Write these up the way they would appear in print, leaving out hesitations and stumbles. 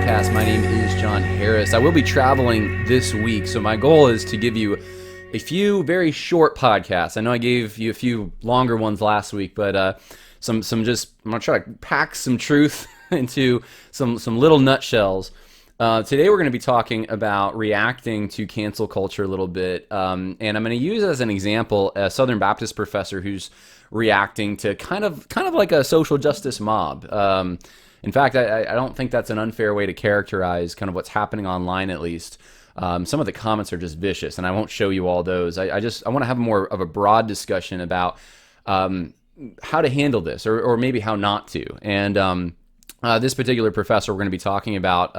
podcast. My name is John Harris. I will be traveling this week, so my goal is to give you a few very short podcasts. I know I gave you a few longer ones last week, but I'm gonna try to pack some truth into some little nutshells. Today we're going to be talking about reacting to cancel culture a little bit, and I'm going to use as an example a Southern Baptist professor who's reacting to kind of like a social justice mob. In fact, I don't think that's an unfair way to characterize kind of what's happening online, at least. Some of the comments are just vicious, and I won't show you all those. I want to have more of a broad discussion about how to handle this, or maybe how not to. And this particular professor we're going to be talking about,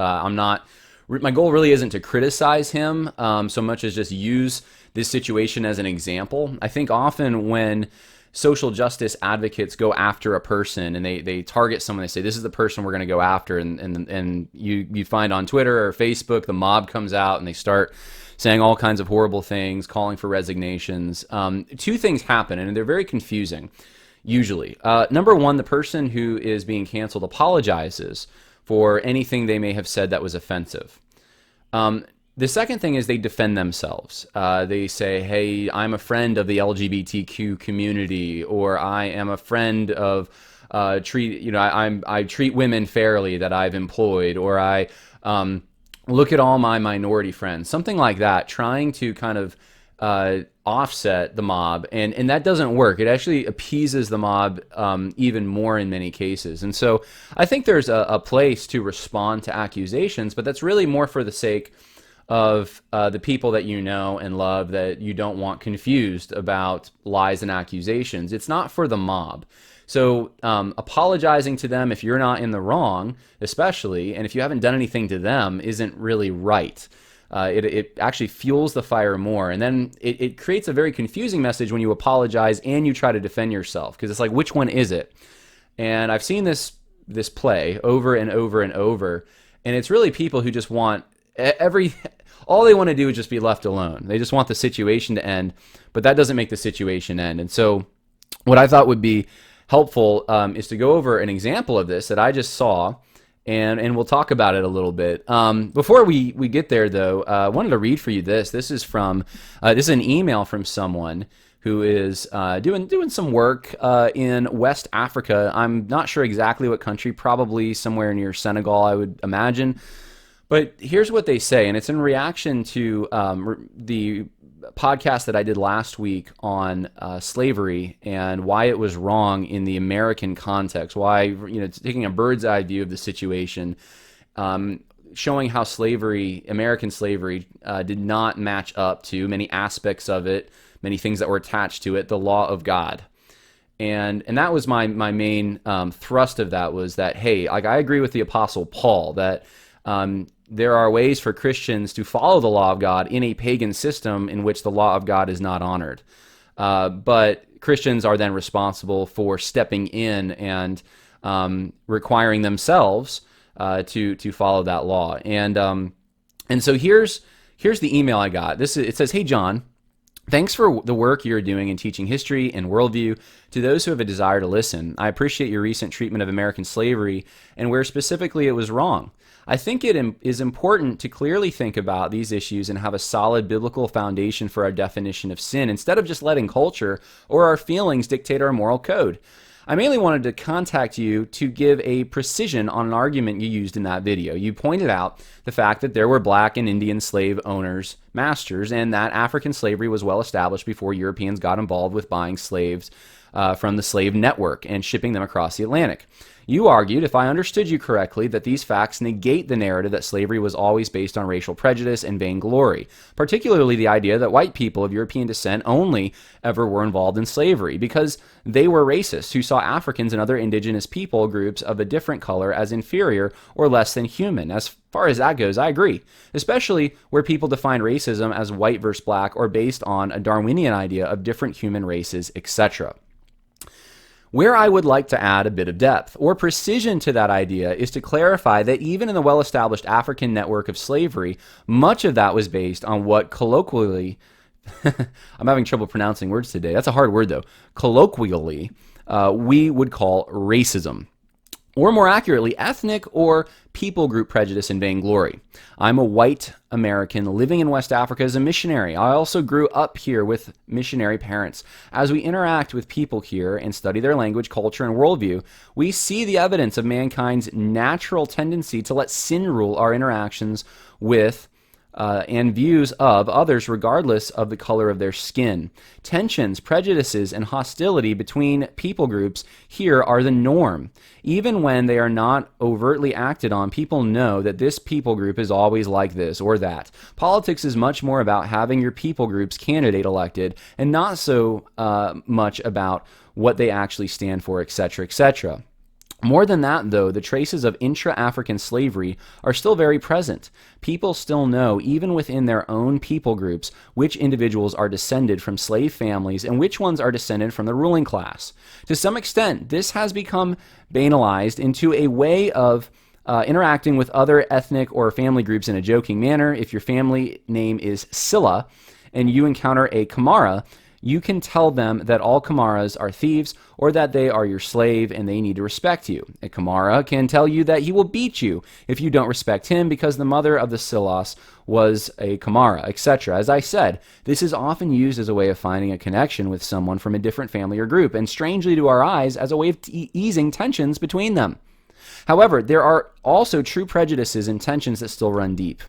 my goal really isn't to criticize him so much as just use this situation as an example. I think often when social justice advocates go after a person and they target someone, they say, this is the person we're going to go after, and you find on Twitter or Facebook, the mob comes out and they start saying all kinds of horrible things, calling for resignations. Two things happen, and they're very confusing. Usually, number one, the person who is being canceled apologizes for anything they may have said that was offensive. The second thing is they defend themselves. They say, hey, I'm a friend of the LGBTQ community, or I am a friend of I treat women fairly that I've employed, or I look at all my minority friends, something like that, trying to kind of offset the mob, and that doesn't work. It actually appeases the mob even more in many cases. And so I think there's a place to respond to accusations, but that's really more for the sake of the people that you know and love, that you don't want confused about lies and accusations. It's not for the mob. So apologizing to them if you're not in the wrong, especially, and if you haven't done anything to them, isn't really right. It actually fuels the fire more, and then it creates a very confusing message when you apologize and you try to defend yourself, because it's like, which one is it? And I've seen this play over and over and over, and it's really people who just want all they want to do is just be left alone. They just want the situation to end, but that doesn't make the situation end. And so what I thought would be helpful is to go over an example of this that I just saw, and we'll talk about it a little bit. Before we get there, though, I wanted to read for you this. This is an email from someone who is doing some work in West Africa. I'm not sure exactly what country, probably somewhere near Senegal, I would imagine. But here's what they say, and it's in reaction to the podcast that I did last week on slavery and why it was wrong in the American context, why, taking a bird's eye view of the situation, showing how American slavery did not match up to many aspects of it, many things that were attached to it, the law of God. And that was my main thrust of that, was that, hey, like, I agree with the Apostle Paul that there are ways for Christians to follow the law of God in a pagan system in which the law of God is not honored. But Christians are then responsible for stepping in and requiring themselves to follow that law. And so here's the email I got. It says, "Hey John, thanks for the work you're doing in teaching history and worldview to those who have a desire to listen. I appreciate your recent treatment of American slavery and where specifically it was wrong. I think it is important to clearly think about these issues and have a solid biblical foundation for our definition of sin, instead of just letting culture or our feelings dictate our moral code. I mainly wanted to contact you to give a precision on an argument you used in that video. You pointed out the fact that there were black and Indian slave owners, masters, and that African slavery was well established before Europeans got involved with buying slaves from the slave network and shipping them across the Atlantic. You argued, if I understood you correctly, that these facts negate the narrative that slavery was always based on racial prejudice and vainglory, particularly the idea that white people of European descent only ever were involved in slavery because they were racists who saw Africans and other indigenous people groups of a different color as inferior or less than human. As far as that goes, I agree, especially where people define racism as white versus black or based on a Darwinian idea of different human races, etc. Where I would like to add a bit of depth or precision to that idea is to clarify that even in the well-established African network of slavery, much of that was based on what colloquially, I'm having trouble pronouncing words today, that's a hard word though, colloquially, we would call racism. or more accurately, ethnic or people group prejudice and vainglory. I'm a white American living in West Africa as a missionary. I also grew up here with missionary parents. As we interact with people here and study their language, culture, and worldview, we see the evidence of mankind's natural tendency to let sin rule our interactions with and views of others regardless of the color of their skin. Tensions, prejudices, and hostility between people groups here are the norm. Even when they are not overtly acted on, people know that this people group is always like this or that. Politics is much more about having your people group's candidate elected and not so much about what they actually stand for, etc., etc. More than that, though, the traces of intra-African slavery are still very present. People still know, even within their own people groups, which individuals are descended from slave families and which ones are descended from the ruling class. To some extent, this has become banalized into a way of interacting with other ethnic or family groups in a joking manner. If your family name is Silla and you encounter a Kamara, you can tell them that all Kamaras are thieves or that they are your slave and they need to respect you. A Kamara can tell you that he will beat you if you don't respect him because the mother of the Silas was a Kamara, etc. As I said, this is often used as a way of finding a connection with someone from a different family or group, and strangely to our eyes, as a way of easing tensions between them. However, there are also true prejudices and tensions that still run deep.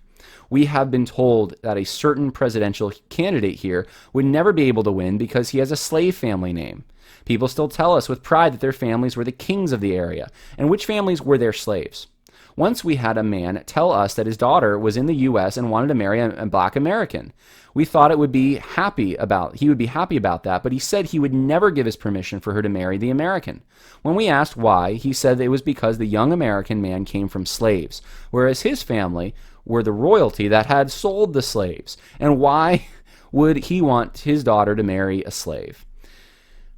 We have been told that a certain presidential candidate here would never be able to win because he has a slave family name. People still tell us with pride that their families were the kings of the area, and which families were their slaves. Once we had a man tell us that his daughter was in the U.S. and wanted to marry a black American. We thought he would be happy about that, but he said he would never give his permission for her to marry the American. When we asked why, he said it was because the young American man came from slaves, whereas his family were the royalty that had sold the slaves. And why would he want his daughter to marry a slave?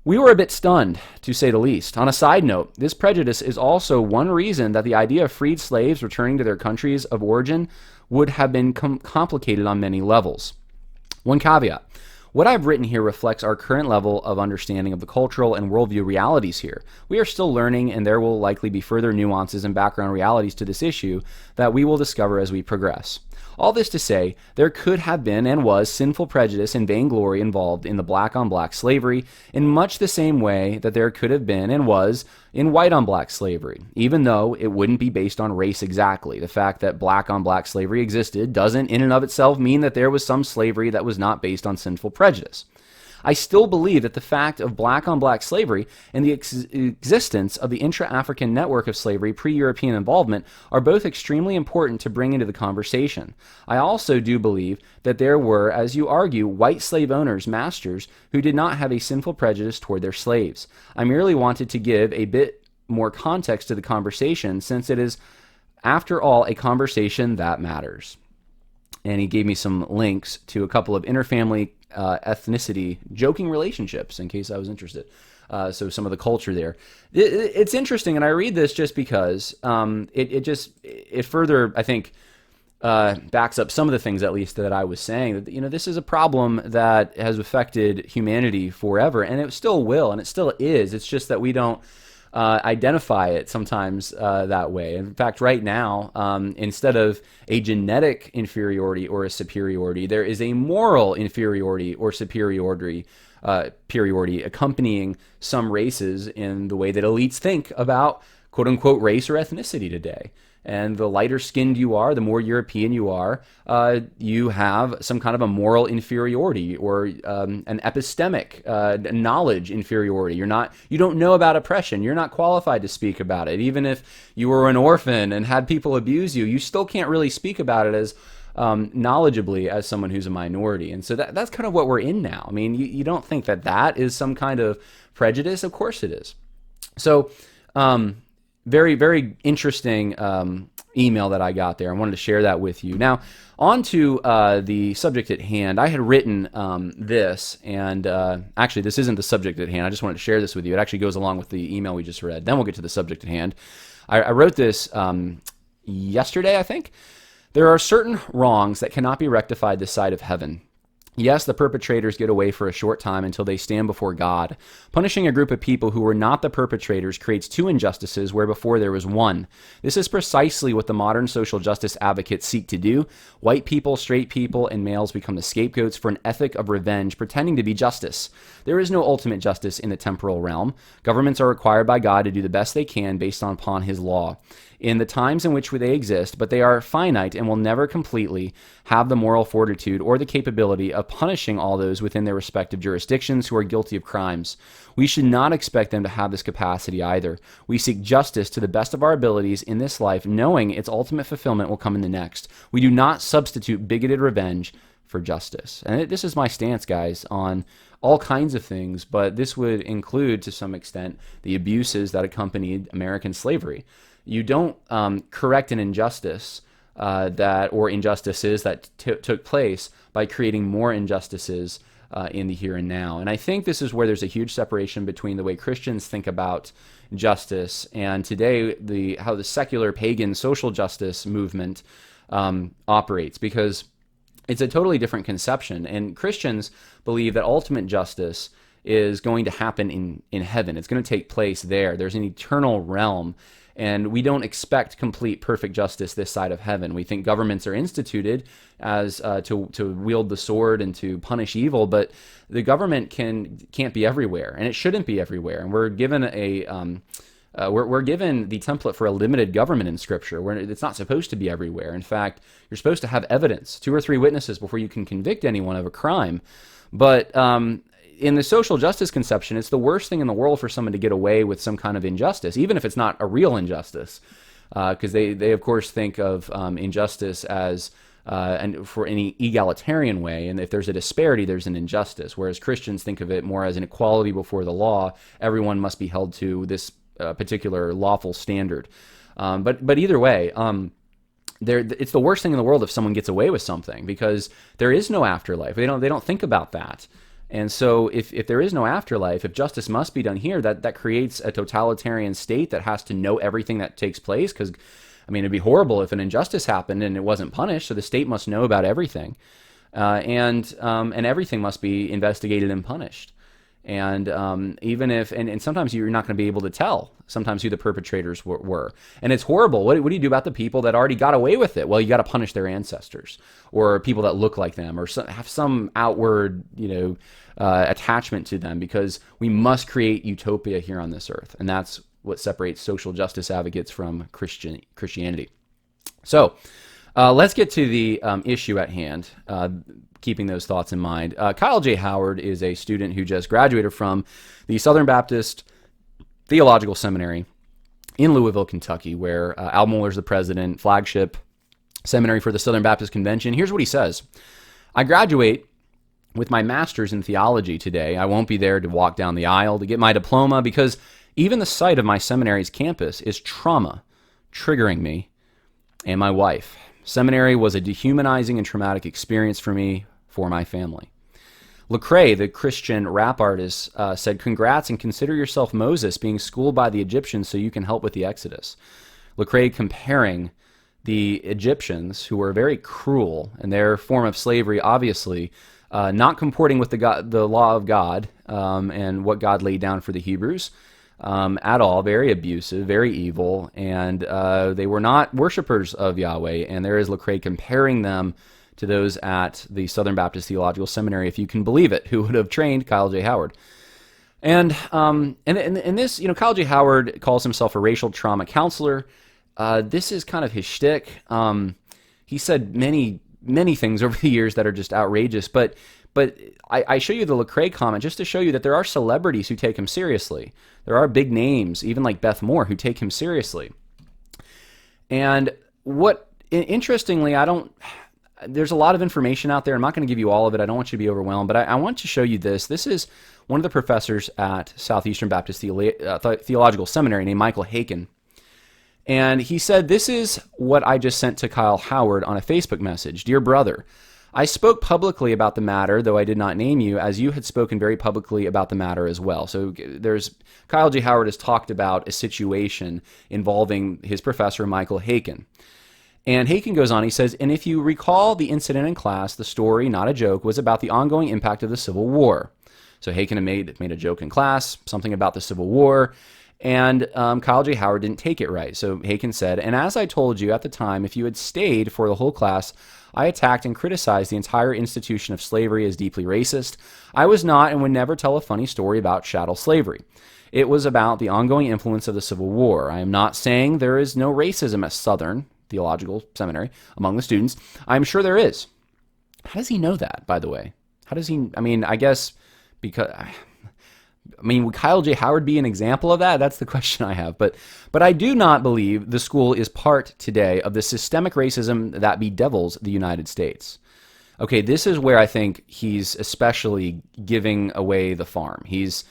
We were a bit stunned, to say the least. On a side note, this prejudice is also one reason that the idea of freed slaves returning to their countries of origin would have been complicated on many levels. One caveat. What I've written here reflects our current level of understanding of the cultural and worldview realities here. We are still learning, and there will likely be further nuances and background realities to this issue that we will discover as we progress. All this to say, there could have been and was sinful prejudice and vainglory involved in the black-on-black slavery in much the same way that there could have been and was in white-on-black slavery, even though it wouldn't be based on race exactly. The fact that black-on-black slavery existed doesn't in and of itself mean that there was some slavery that was not based on sinful prejudice. I still believe that the fact of black-on-black slavery and the existence of the intra-African network of slavery pre-European involvement are both extremely important to bring into the conversation. I also do believe that there were, as you argue, white slave owners, masters, who did not have a sinful prejudice toward their slaves. I merely wanted to give a bit more context to the conversation, since it is, after all, a conversation that matters. And he gave me some links to a couple of interfamily ethnicity joking relationships in case I was interested. So some of the culture there. It's interesting, and I read this just because it further, I think, backs up some of the things, at least, that I was saying. That, this is a problem that has affected humanity forever, and it still will, and it still is. It's just that we don't identify it sometimes that way. In fact, right now, instead of a genetic inferiority or a superiority, there is a moral inferiority or superiority accompanying some races in the way that elites think about quote-unquote race or ethnicity today. And the lighter skinned you are, the more European you are, you have some kind of a moral inferiority or an epistemic knowledge inferiority. You don't know about oppression. You're not qualified to speak about it. Even if you were an orphan and had people abuse you, you still can't really speak about it as knowledgeably as someone who's a minority. And so that's kind of what we're in now. I mean, you don't think that is some kind of prejudice? Of course it is. So, very, very interesting email that I got there. I wanted to share that with you. Now, on to the subject at hand. I had written this, and actually, this isn't the subject at hand. I just wanted to share this with you. It actually goes along with the email we just read. Then we'll get to the subject at hand. I wrote this yesterday, I think. There are certain wrongs that cannot be rectified this side of heaven. Yes, the perpetrators get away for a short time until they stand before God. Punishing a group of people who were not the perpetrators creates two injustices where before there was one. This is precisely what the modern social justice advocates seek to do. White people, straight people, and males become the scapegoats for an ethic of revenge, pretending to be justice. There is no ultimate justice in the temporal realm. Governments are required by God to do the best they can based upon his law in the times in which they exist, but they are finite and will never completely have the moral fortitude or the capability of punishing all those within their respective jurisdictions who are guilty of crimes. We should not expect them to have this capacity either. We seek justice to the best of our abilities in this life, knowing its ultimate fulfillment will come in the next. We do not substitute bigoted revenge for justice. And this is my stance, guys, on all kinds of things, but this would include, to some extent, the abuses that accompanied American slavery. You don't correct an injustice or injustices that took place by creating more injustices in the here and now. And I think this is where there's a huge separation between the way Christians think about justice and today how the secular pagan social justice movement operates, because it's a totally different conception. And Christians believe that ultimate justice is going to happen in heaven. It's going to take place there. There's an eternal realm. And we don't expect complete, perfect justice this side of heaven. We think governments are instituted as to wield the sword and to punish evil, but the government can't be everywhere, and it shouldn't be everywhere. And we're given we're given the template for a limited government in Scripture, where it's not supposed to be everywhere. In fact, you're supposed to have evidence, 2 or 3 witnesses, before you can convict anyone of a crime. But in the social justice conception, it's the worst thing in the world for someone to get away with some kind of injustice, even if it's not a real injustice, because they of course think of injustice as and for any egalitarian way, and if there's a disparity, there's an injustice. Whereas Christians think of it more as an equality before the law. Everyone must be held to this particular lawful standard. But either way, it's the worst thing in the world if someone gets away with something, because there is no afterlife. They don't think about that. And so if there is no afterlife, if justice must be done here, that creates a totalitarian state that has to know everything that takes place. Because, I mean, it'd be horrible if an injustice happened and it wasn't punished. So the state must know about everything. And everything must be investigated and punished. And even if, and sometimes you're not going to be able to tell sometimes who the perpetrators were. And it's horrible. What do you do about the people that already got away with it? Well, you got to punish their ancestors, or people that look like them, or have some outward, attachment to them, because we must create utopia here on this earth. And that's what separates social justice advocates from Christianity. So let's get to the issue at hand. Keeping those thoughts in mind. Kyle J. Howard is a student who just graduated from the Southern Baptist Theological Seminary in Louisville, Kentucky, where Al Mohler's the president, flagship seminary for the Southern Baptist Convention. Here's what he says. I graduate with my master's in theology today. I won't be there to walk down the aisle to get my diploma, because even the sight of my seminary's campus is trauma triggering me and my wife. Seminary was a dehumanizing and traumatic experience for me, for my family. Lecrae, the Christian rap artist, said, congrats and consider yourself Moses being schooled by the Egyptians so you can help with the Exodus. Lecrae comparing the Egyptians, who were very cruel in their form of slavery, obviously, not comporting with the law of God and what God laid down for the Hebrews at all, very abusive, very evil, and they were not worshipers of Yahweh. And there is Lecrae comparing them to those at the Southern Baptist Theological Seminary, if you can believe it, who would have trained Kyle J. Howard. And this, Kyle J. Howard calls himself a racial trauma counselor. This is kind of his shtick. He said many things over the years that are just outrageous, but I show you the Lecrae comment just to show you that there are celebrities who take him seriously. There are big names, even like Beth Moore, who take him seriously. And interestingly, there's a lot of information out there. I'm not going to give you all of it. I don't want you to be overwhelmed, but I want to show you this. This is one of the professors at Southeastern Baptist Theological Seminary named Michael Haykin. And he said, this is what I just sent to Kyle Howard on a Facebook message. Dear brother, I spoke publicly about the matter, though I did not name you, as you had spoken very publicly about the matter as well. So Kyle J. Howard has talked about a situation involving his professor, Michael Haykin. And Haykin goes on, he says, and if you recall the incident in class, the story, not a joke, was about the ongoing impact of the Civil War. So Haykin had made a joke in class, something about the Civil War, and Kyle J. Howard didn't take it right. So Haykin said, and as I told you at the time, if you had stayed for the whole class, I attacked and criticized the entire institution of slavery as deeply racist. I was not and would never tell a funny story about chattel slavery. It was about the ongoing influence of the Civil War. I am not saying there is no racism at Southern Theological Seminary among the students. I'm sure there is. How does he know that, by the way? How does he, I mean, I guess because, would Kyle J. Howard be an example of that? That's the question I have. But I do not believe the school is part today of the systemic racism that bedevils the United States. Okay, this is where I think he's especially giving away the farm. He's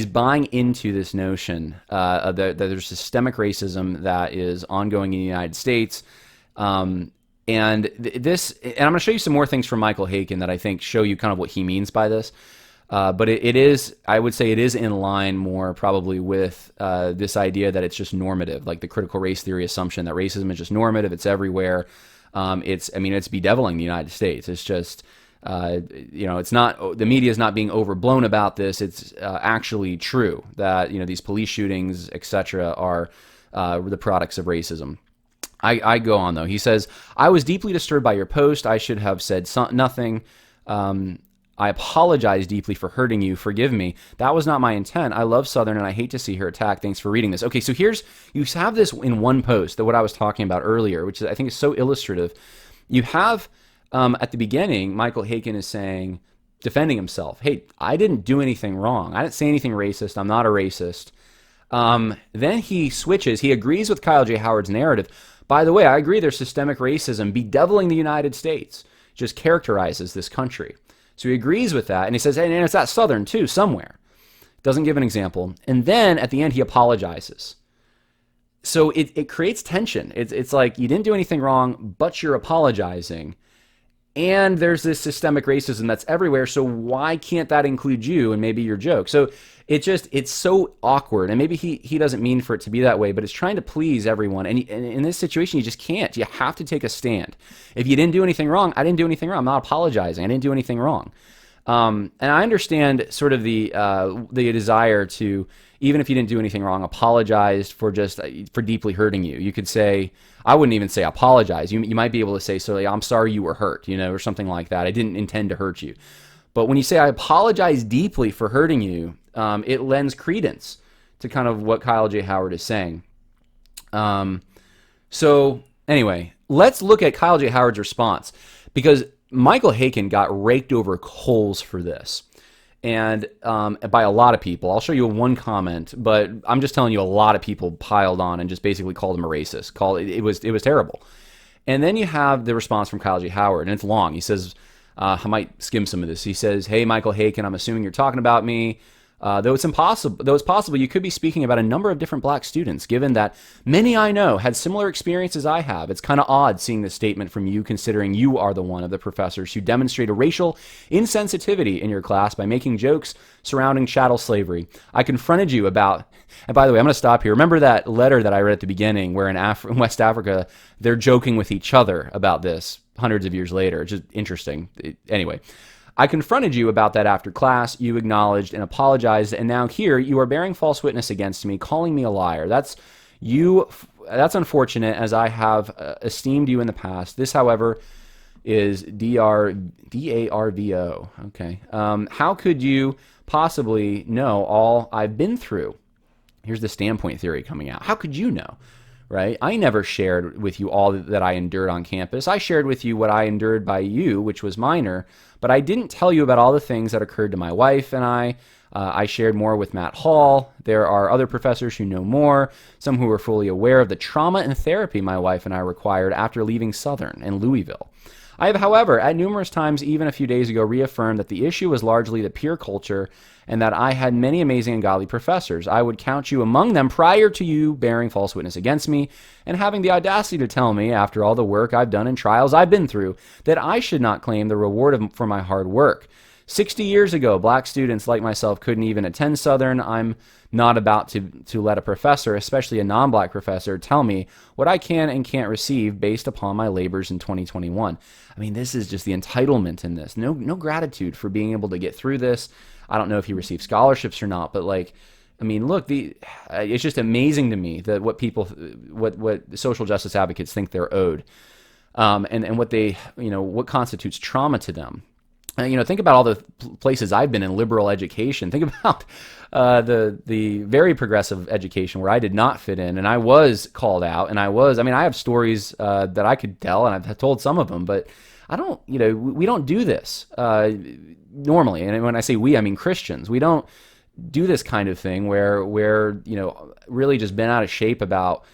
buying into this notion that there's systemic racism that is ongoing in the United States. And I'm going to show you some more things from Michael Haykin that I think show you kind of what he means by this. But it is, I would say it is in line more probably with this idea that it's just normative, like the critical race theory assumption that racism is just normative, it's everywhere. It's bedeviling the United States. It's just, it's not, the media is not being overblown about this. It's actually true that, these police shootings, etc., are the products of racism. I go on, though. He says, I was deeply disturbed by your post. I should have said nothing. I apologize deeply for hurting you. Forgive me. That was not my intent. I love Southern and I hate to see her attacked. Thanks for reading this. Okay, so you have this in one post, that what I was talking about earlier, which I think is so illustrative. You have, at the beginning, Michael Haykin is saying, defending himself. Hey, I didn't do anything wrong. I didn't say anything racist. I'm not a racist. Then he switches. He agrees with Kyle J. Howard's narrative. By the way, I agree there's systemic racism bedeviling the United States. It just characterizes this country. So he agrees with that, and he says, and it's at Southern too, somewhere. Doesn't give an example. And then at the end, he apologizes. So it creates tension. It's like, you didn't do anything wrong, but you're apologizing. And there's this systemic racism that's everywhere, so why can't that include you and maybe your joke? So it's so awkward, and maybe he doesn't mean for it to be that way, but it's trying to please everyone. And in this situation, you just can't. You have to take a stand. If you didn't do anything wrong, I didn't do anything wrong. I'm not apologizing. I didn't do anything wrong. And I understand sort of the desire to, even if you didn't do anything wrong, apologize for deeply hurting you. You could say, I wouldn't even say apologize. You might be able to say, so I'm sorry you were hurt, or something like that. I didn't intend to hurt you. But when you say, I apologize deeply for hurting you, it lends credence to kind of what Kyle J. Howard is saying. So anyway, let's look at Kyle J. Howard's response, because Michael Haykin got raked over coals for this, and by a lot of people. I'll show you one comment, but I'm just telling you a lot of people piled on and just basically called him a racist. It was terrible. And then you have the response from Kyle J. Howard, and it's long. He says, I might skim some of this. He says, hey, Michael Haykin, I'm assuming you're talking about me. Though it's possible you could be speaking about a number of different black students, given that many I know had similar experiences I have. It's kind of odd seeing this statement from you, considering you are the one of the professors who demonstrate a racial insensitivity in your class by making jokes surrounding chattel slavery. I confronted you about, and by the way, I'm going to stop here. Remember that letter that I read at the beginning where in West Africa, they're joking with each other about this hundreds of years later. It's just interesting. Anyway. I confronted you about that after class. You acknowledged and apologized, and now here you are bearing false witness against me, calling me a liar. That's unfortunate, as I have esteemed you in the past. This, however, is D-A-R-V-O. Okay. How could you possibly know all I've been through? Here's the standpoint theory coming out. How could you know? Right? I never shared with you all that I endured on campus. I shared with you what I endured by you, which was minor, but I didn't tell you about all the things that occurred to my wife and I. I shared more with Matt Hall. There are other professors who know more, some who are fully aware of the trauma and therapy my wife and I required after leaving Southern and Louisville. I have, however, at numerous times, even a few days ago, reaffirmed that the issue was largely the peer culture and that I had many amazing and godly professors. I would count you among them prior to you bearing false witness against me and having the audacity to tell me, after all the work I've done and trials I've been through, that I should not claim the reward for my hard work. 60 years ago, black students like myself couldn't even attend Southern. I'm not about to let a professor, especially a non-black professor, tell me what I can and can't receive based upon my labors in 2021. I mean, this is just the entitlement in this. No gratitude for being able to get through this. I don't know if he received scholarships or not, but like, I mean, look, it's just amazing to me that what social justice advocates think they're owed, and what they, what constitutes trauma to them. Think about all the places I've been in liberal education. Think about the very progressive education where I did not fit in, and I was called out, and I have stories that I could tell, and I've told some of them, but I don't, we don't do this normally. And when I say we, I mean Christians. We don't do this kind of thing where really just been out of shape about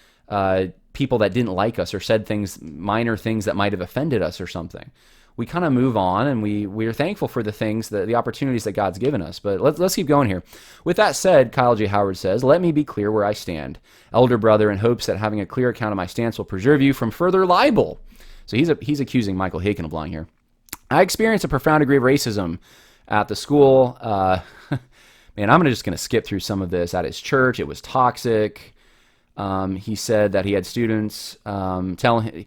people that didn't like us or said minor things that might have offended us or something. We kind of move on, and we're thankful for the opportunities that God's given us. But let's keep going here. With that said, Kyle J. Howard says, "Let me be clear where I stand, elder brother, in hopes that having a clear account of my stance will preserve you from further libel." So he's accusing Michael Haykin of lying here. "I experienced a profound degree of racism at the school." Man, I'm just going to skip through some of this. At his church, it was toxic. He said that he had students tell him,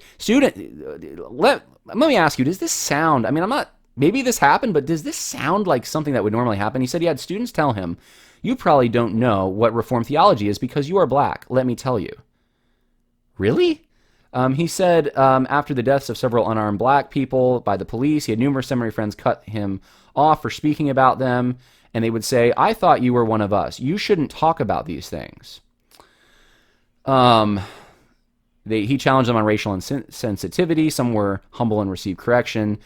let me ask you, does this sound, maybe this happened, but does this sound like something that would normally happen? He said he had students tell him, "You probably don't know what Reformed theology is because you are black. Let me tell you." Really? He said after the deaths of several unarmed black people by the police, he had numerous seminary friends cut him off for speaking about them, and they would say, "I thought you were one of us. You shouldn't talk about these things." He challenged them on racial insensitivity. Some were humble and received correction.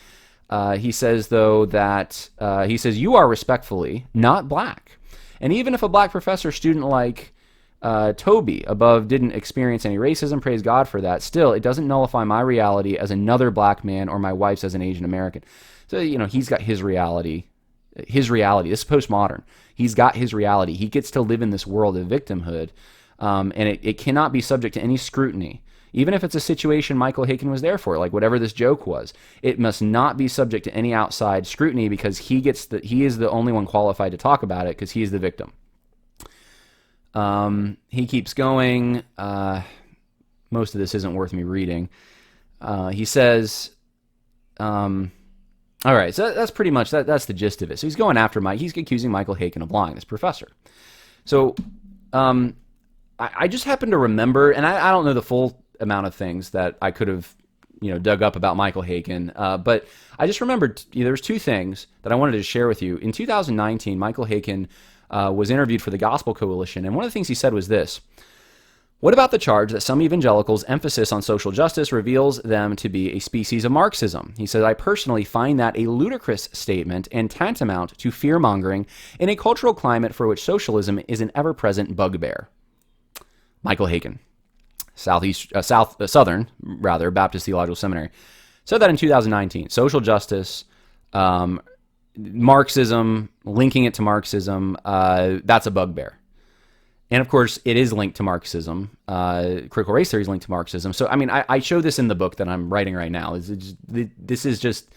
He says, though, that you are respectfully not black. And even if a black professor student like Toby above didn't experience any racism, praise God for that, still, it doesn't nullify my reality as another black man or my wife's as an Asian American. So, he's got his reality. This is postmodern. He's got his reality. He gets to live in this world of victimhood. And it cannot be subject to any scrutiny. Even if it's a situation Michael Haykin was there for, like whatever this joke was, it must not be subject to any outside scrutiny because he is the only one qualified to talk about it because he is the victim. He keeps going. Most of this isn't worth me reading. He says, all right, so that's pretty much, that's the gist of it. So he's going after he's accusing Michael Haykin of lying, this professor. So, I just happen to remember, and I don't know the full amount of things that I could have, dug up about Michael Haykin, but I just remembered there's two things that I wanted to share with you. In 2019, Michael Haykin was interviewed for the Gospel Coalition, and one of the things he said was this: "What about the charge that some evangelicals' emphasis on social justice reveals them to be a species of Marxism?" He said, "I personally find that a ludicrous statement and tantamount to fear-mongering in a cultural climate for which socialism is an ever-present bugbear." Michael Haykin, Southern Baptist Theological Seminary, said that in 2019. Social justice, Marxism, linking it to Marxism, that's a bugbear. And of course, it is linked to Marxism. Critical race theory is linked to Marxism. So, I show this in the book that I'm writing right now. This is just,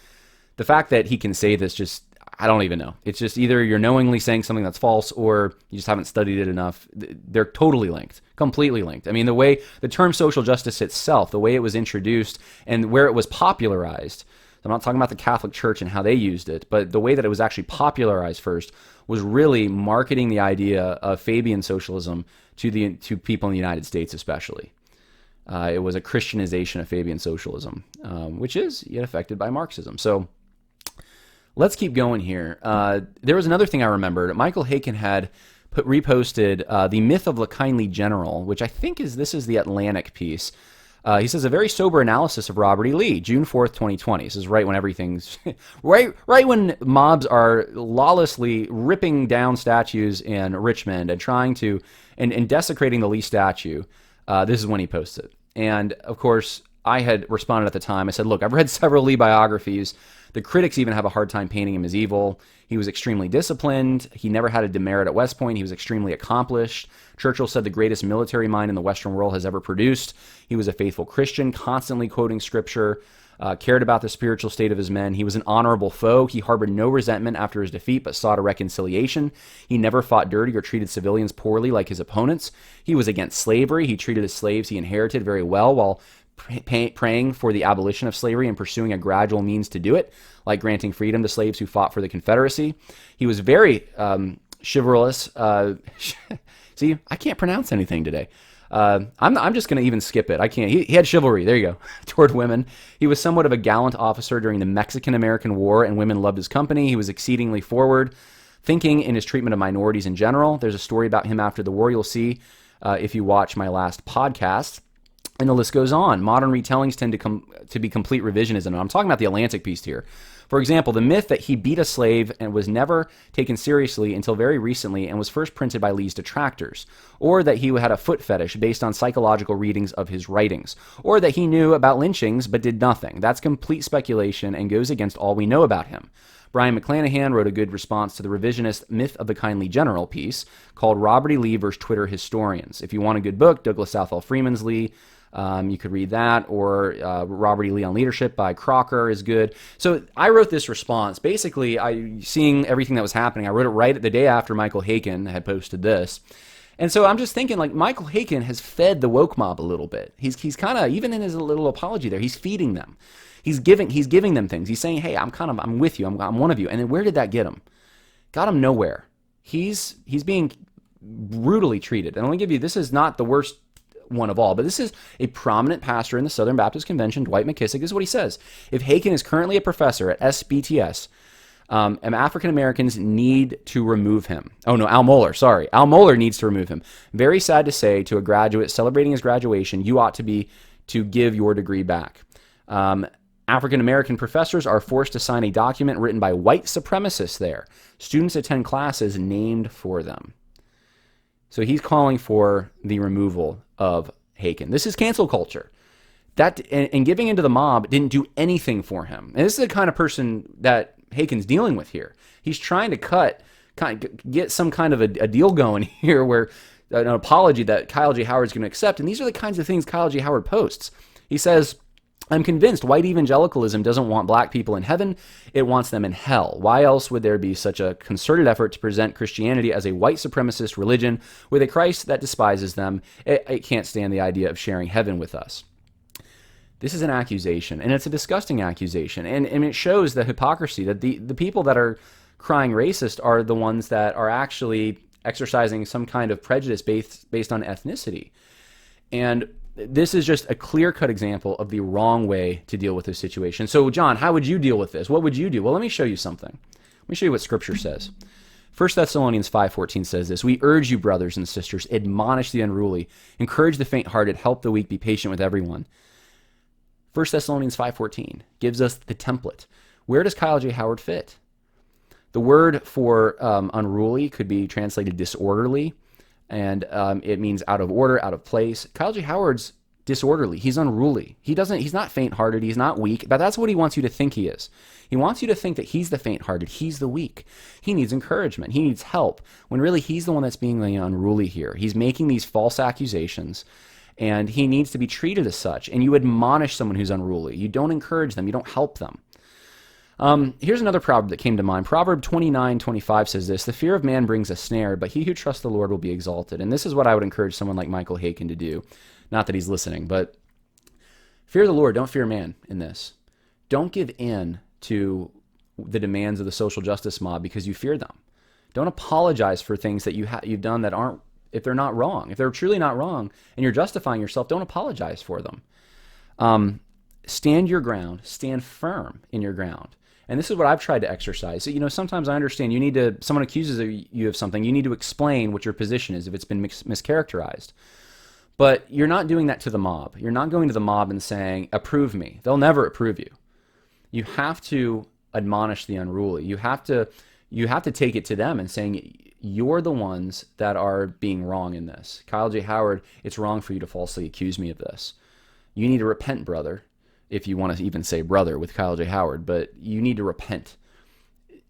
the fact that he can say this, I don't even know. It's just either you're knowingly saying something that's false or you just haven't studied it enough. They're totally linked, completely linked. The term social justice itself, the way it was introduced and where it was popularized, I'm not talking about the Catholic Church and how they used it, but the way that it was actually popularized first was really marketing the idea of Fabian socialism to people in the United States especially. It was a Christianization of Fabian socialism, which is yet affected by Marxism. So let's keep going here. There was another thing I remembered. Michael Haykin had reposted The Myth of the Kindly General, which I think is the Atlantic piece. He says, "A very sober analysis of Robert E. Lee, June 4th, 2020. This is right when everything's, right when mobs are lawlessly ripping down statues in Richmond and trying to, and desecrating the Lee statue. This is when he posts it. And of course, I had responded at the time. I said, look, I've read several Lee biographies. The critics even have a hard time painting him as evil. He was extremely disciplined. He never had a demerit at West Point. He was extremely accomplished. Churchill said the greatest military mind in the Western world has ever produced. He was a faithful Christian, constantly quoting scripture. cared about the spiritual state of his men. He was an honorable foe. He harbored no resentment after his defeat, but sought a reconciliation. He never fought dirty or treated civilians poorly like his opponents. He was against slavery. He treated his slaves he inherited very well while praying for the abolition of slavery and pursuing a gradual means to do it, like granting freedom to slaves who fought for the Confederacy. He was very chivalrous. See, I can't pronounce anything today. I'm just going to even skip it. I can't. He had chivalry. There you go. Toward women. He was somewhat of a gallant officer during the Mexican-American War, and women loved his company. He was exceedingly forward thinking in his treatment of minorities in general. There's a story about him after the war you'll see if you watch my last podcast. And the list goes on. Modern retellings tend to be complete revisionism. And I'm talking about the Atlantic piece here. For example, the myth that he beat a slave and was never taken seriously until very recently and was first printed by Lee's detractors, or that he had a foot fetish based on psychological readings of his writings, or that he knew about lynchings but did nothing. That's complete speculation and goes against all we know about him. Brian McClanahan wrote a good response to the revisionist Myth of the Kindly General piece called Robert E. Lee vs. Twitter Historians. If you want a good book, Douglas Southall Freeman's Lee. You could read that, or Robert E. Lee on Leadership by Crocker is good. So I wrote this response. Basically, seeing everything that was happening, I wrote it right the day after Michael Haykin had posted this. And so I'm just thinking, like, Michael Haykin has fed the woke mob a little bit. He's kind of, even in his little apology there, he's feeding them. He's giving them things. He's saying, hey, I'm with you. I'm one of you. And then where did that get him? Got him nowhere. He's being brutally treated. And let me give you, this is not the worst one of all, but this is a prominent pastor in the Southern Baptist Convention, Dwight McKissick. This is what he says. If Haykin is currently a professor at SBTS, African Americans need to remove him. Oh no, Al Mohler, sorry. Al Mohler needs to remove him. Very sad to say to a graduate celebrating his graduation, you ought to give your degree back. African American professors are forced to sign a document written by white supremacists there. Students attend classes named for them. So he's calling for the removal of Haykin. This is cancel culture. That and giving into the mob didn't do anything for him. And this is the kind of person that Haykin's dealing with here. He's trying to get some kind of a deal going here, where an apology that Kyle J. Howard's going to accept. And these are the kinds of things Kyle J. Howard posts. He says, I'm convinced white evangelicalism doesn't want black people in heaven, it wants them in hell. Why else would there be such a concerted effort to present Christianity as a white supremacist religion with a Christ that despises them? It can't stand the idea of sharing heaven with us. This is an accusation, and it's a disgusting accusation, and it shows the hypocrisy that the people that are crying racist are the ones that are actually exercising some kind of prejudice based on ethnicity. And this is just a clear-cut example of the wrong way to deal with this situation. So, John, how would you deal with this? What would you do? Well, let me show you something. Let me show you what Scripture says. 1 Thessalonians 5:14 says this, we urge you, brothers and sisters, admonish the unruly, encourage the faint-hearted, help the weak, be patient with everyone. 1 Thessalonians 5:14 gives us the template. Where does Kyle J. Howard fit? The word for unruly could be translated disorderly, and it means out of order, out of place. Kyle J. Howard's disorderly. He's unruly. He's not faint-hearted. He's not weak. But that's what he wants you to think he is. He wants you to think that he's the faint-hearted. He's the weak. He needs encouragement. He needs help. When really he's the one that's being the unruly here. He's making these false accusations, and he needs to be treated as such. And you admonish someone who's unruly. You don't encourage them. You don't help them. Here's another proverb that came to mind. Proverb 29:25 says this, the fear of man brings a snare, but he who trusts the Lord will be exalted. And this is what I would encourage someone like Michael Haykin to do. Not that he's listening, but fear the Lord, don't fear man in this. Don't give in to the demands of the social justice mob because you fear them. Don't apologize for things that you've done that aren't, if they're not wrong. If they're truly not wrong and you're justifying yourself, don't apologize for them. Stand your ground. Stand firm in your ground. And this is what I've tried to exercise. So, sometimes I understand someone accuses you of something, you need to explain what your position is if it's been mischaracterized. But you're not doing that to the mob. You're not going to the mob and saying, approve me. They'll never approve you. You have to admonish the unruly. You have to take it to them and saying, you're the ones that are being wrong in this. Kyle J. Howard, it's wrong for you to falsely accuse me of this. You need to repent, brother. If you want to even say brother with Kyle J. Howard, but you need to repent.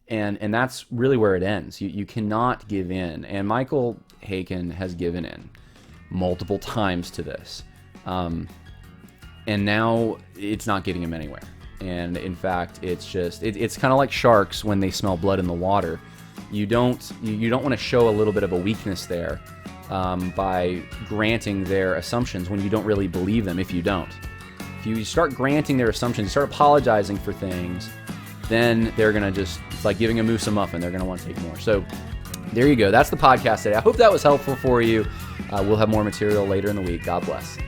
And that's really where it ends. You cannot give in. And Michael Haykin has given in multiple times to this. And now it's not getting him anywhere. And in fact, it's kind of like sharks when they smell blood in the water. You don't want to show a little bit of a weakness there by granting their assumptions when you don't really believe them. If you start granting their assumptions, you start apologizing for things, then they're gonna it's like giving a moose a muffin. They're gonna want to take more. So there you go. That's the podcast today. I hope that was helpful for you. We'll have more material later in the week. God bless.